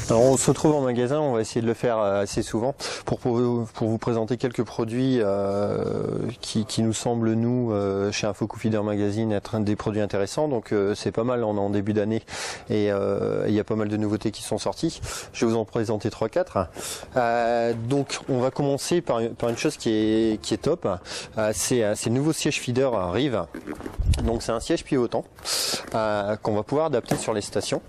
Alors on se retrouve en magasin, on va essayer de le faire assez souvent pour vous présenter quelques produits qui nous semblent, nous, chez Infocou Feeder Magazine, être des produits intéressants. Donc c'est pas mal, on est en début d'année et il y a pas mal de nouveautés qui sont sorties. Je vais vous en présenter 3-4. Donc on va commencer par une chose qui est top. C'est le nouveau siège feeder Rive. Donc c'est un siège pivotant qu'on va pouvoir adapter sur les stations.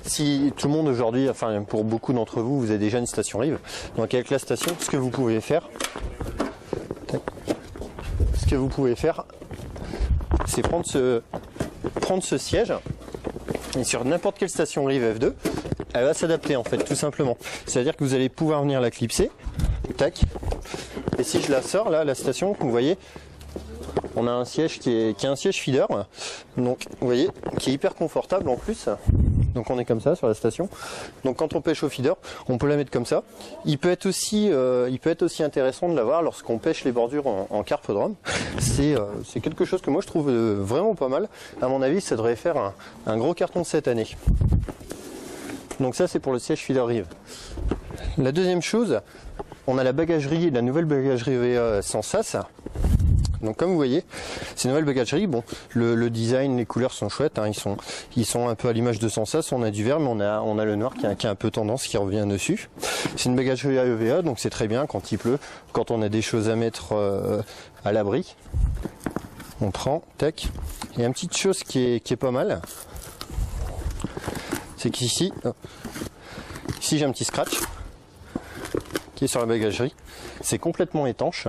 Si tout le monde aujourd'hui, enfin pour beaucoup d'entre vous, vous avez déjà une station Rive, donc avec la station, ce que vous pouvez faire, c'est prendre ce siège et sur n'importe quelle station Rive F2, elle va s'adapter en fait, tout simplement. C'est-à-dire que vous allez pouvoir venir la clipser, tac, et si je la sors là, la station, vous voyez, on a un siège qui est un siège feeder, donc vous voyez, qui est hyper confortable en plus. Donc on est comme ça sur la station. Donc quand on pêche au feeder, on peut la mettre comme ça. Il peut être aussi intéressant de l'avoir lorsqu'on pêche les bordures en carpodrome. C'est quelque chose que moi je trouve vraiment pas mal. À mon avis, ça devrait faire un gros carton cette année. Donc ça c'est pour le siège feeder Rive. La deuxième chose, on a la bagagerie, la nouvelle bagagerie VA sans sas. Donc comme vous voyez, ces nouvelles bagageries, bon, le design, les couleurs sont chouettes, hein, ils sont un peu à l'image de Sensas. On a du vert, mais on a le noir qui a un peu tendance, qui revient dessus. C'est une bagagerie à EVA, donc c'est très bien quand il pleut, quand on a des choses à mettre à l'abri. On prend, tac. Il y a une petite chose qui est pas mal, c'est qu'ici, j'ai un petit scratch qui est sur la bagagerie. C'est complètement étanche.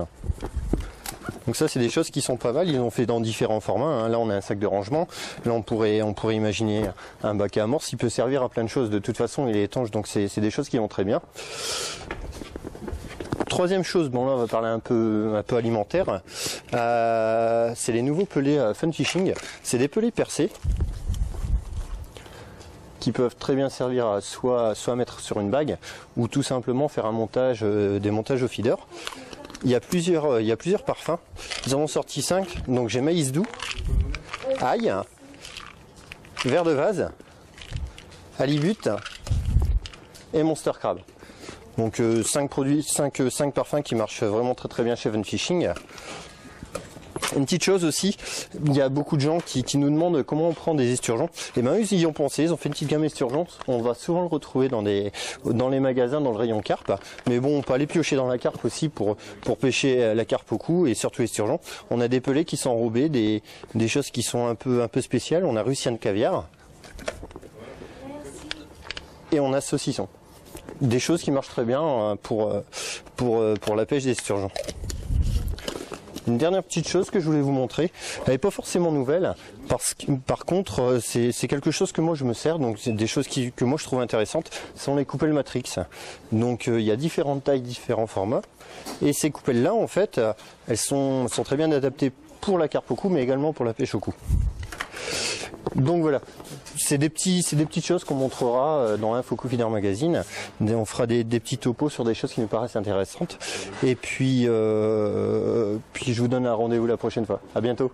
Donc ça c'est des choses qui sont pas mal, ils l'ont fait dans différents formats, hein. Là on a un sac de rangement, là on pourrait imaginer un bac à amorce, il peut servir à plein de choses, de toute façon il est étanche, donc c'est des choses qui vont très bien. Troisième chose, bon là on va parler un peu alimentaire, c'est les nouveaux pelets Fun Fishing, c'est des pelets percés, qui peuvent très bien servir à soit mettre sur une bague, ou tout simplement faire des montages au feeder. Il y a plusieurs parfums. Ils en ont sorti 5. Donc j'ai maïs doux, ail, verre de vase, halibut et monster crab. Donc 5 parfums qui marchent vraiment très très bien chez Fun Fishing. Une petite chose aussi, il y a beaucoup de gens qui nous demandent comment on prend des esturgeons. Et bien eux ils y ont pensé, ils ont fait une petite gamme esturgeons. On va souvent le retrouver dans les magasins, dans le rayon carpe. Mais bon, on peut aller piocher dans la carpe aussi pour pêcher la carpe au cou et surtout esturgeons. On a des pelets qui sont enrobés, des choses qui sont un peu spéciales. On a Russian caviar et on a saucisson. Des choses qui marchent très bien pour la pêche d'esturgeons. Une dernière petite chose que je voulais vous montrer, elle n'est pas forcément nouvelle, par contre c'est quelque chose que moi je me sers, donc c'est des choses que moi je trouve intéressantes, sont les coupelles Matrix. Donc il y a différentes tailles, différents formats, et ces coupelles là en fait, elles sont très bien adaptées pour la carpe au cou, mais également pour la pêche au cou. Donc voilà, c'est des petites choses qu'on montrera dans Infocou Feeder Magazine. On fera des petits topos sur des choses qui nous paraissent intéressantes. Et puis je vous donne un rendez-vous la prochaine fois. À bientôt.